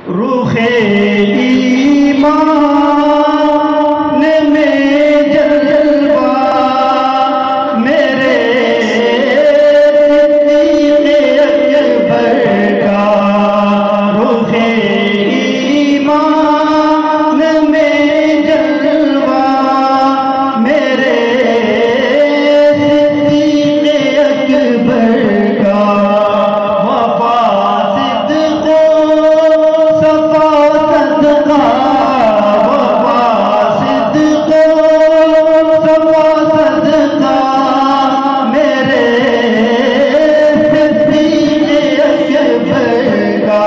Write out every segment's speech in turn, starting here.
रूखे ईमान में जलवा मेरे अकबर का, रूखे ईमान में जलवा मेरे अकबर का। वफा सिद्क़ो सफ़ा सदका, वफा सिद्क़ो सफ़ा सदका मेरे अकबर का।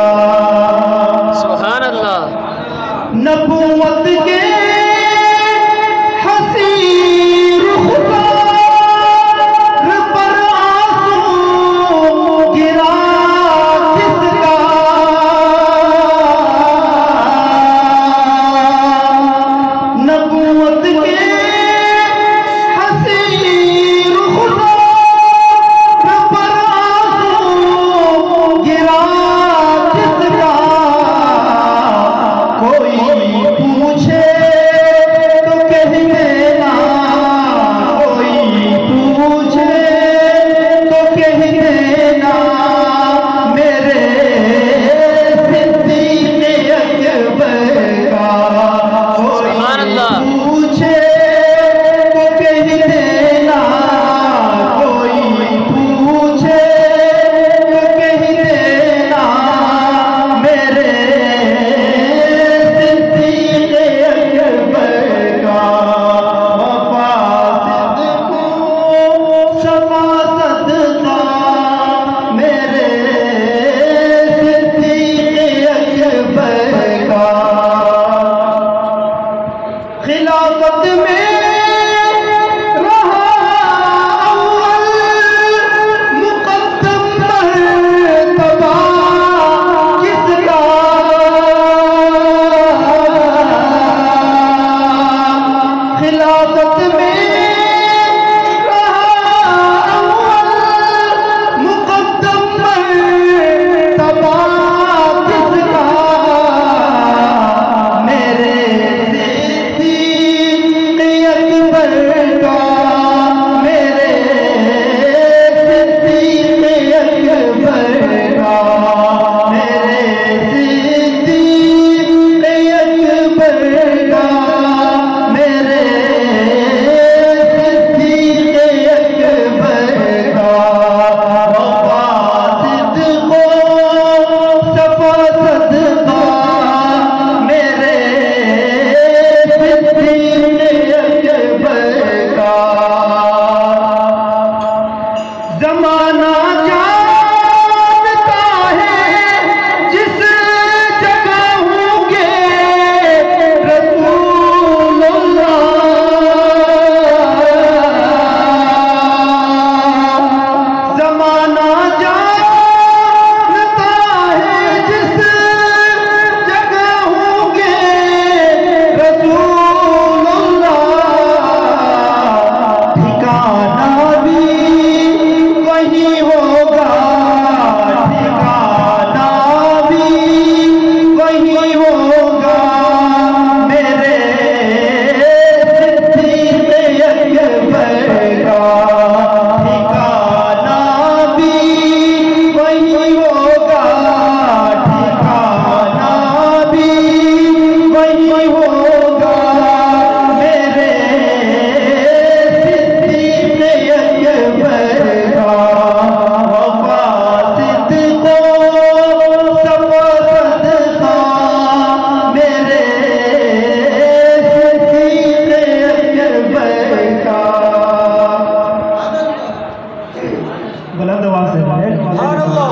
सुभान अल्लाह। नबूवत के हसी रुख़सार पर आंसू गिरा किसका, नबूवत के हसी रुख़सार पर आंसू गिरा किसका। कोई पूछे तो कह देना, कोई पूछे तो कह देना मेरे सिद्दीक़ अकबर का। कोई पूछे तो कह देना, कोई पूछे तो कह देना मेरे सिद्दीक़ अकबर का। वफा सिद्क़ो सफ़ा सदका मेरे सिद्दीक़ अकबर का। खिलाफत में रहा अव्वल मुक़द्दम मर्तबा किसका। खिलाफत में रहा अव्वल मुक़द्दम मर्तबा किसका। मेरे सिद्दीक़ अकबर का, मेरे सिद्दीक़ अकबर का, मेरे सिद्दीक़ अकबर का, मेरे सिद्दीक़ अकबर का। वफा सिद्क़ो सफ़ा सदका मेरे सिद्दीक़ अकबर का। ज़माना जानता है जिस जगह होंगे रसूलुल्लाह, ज़माना जानता है जिस जगह होंगे रसूलुल्लाह। ठिकाना भी वही होगा, ठिकाना भी वही होगा मेरे सिद्दीक़ अकबर का। ठिकाना भी वही होगा, ठिकाना भी वही होगा मेरे सिद्दीक़ अकबर का। वफा सिद्क़ो सफ़ा सदका मेरे सिद्दीक़ अकबर का। बुलंद आवाज़ से सुभान अल्लाह।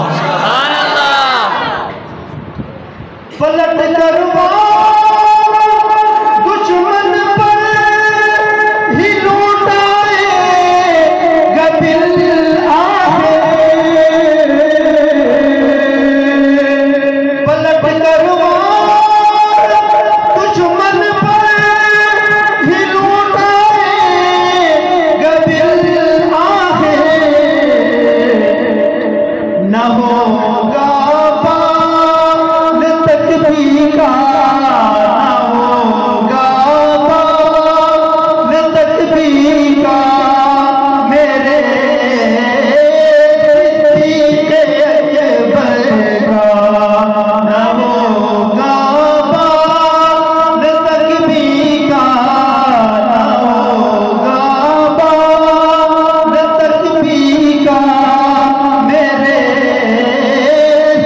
पलट कर वार दुश्मन पर ही लौटाएगा दिल आखिर। पलट कर वार दुश्मन पर ही लौटाएगा दिल आखिर। न होगा बाल तक भी होगा बाल तकबी का, ना होगा बाल तकबी का, मेरे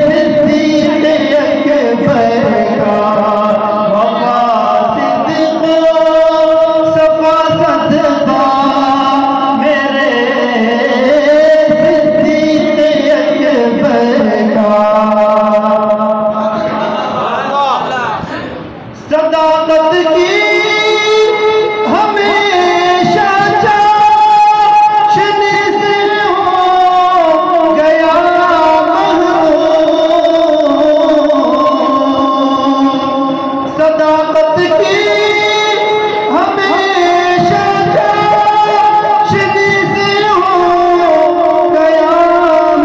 सिद्दीक़ अकबर का। वफा सिद्दीक़ सफा सदका, मेरे सिद्दीक़ अकबर का। सदाकत की हमेशा चाशनी से हो गया महरूम। सदाकत की हमेशा चाशनी से हो गया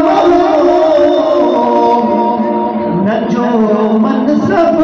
महरूम। न जो मनसब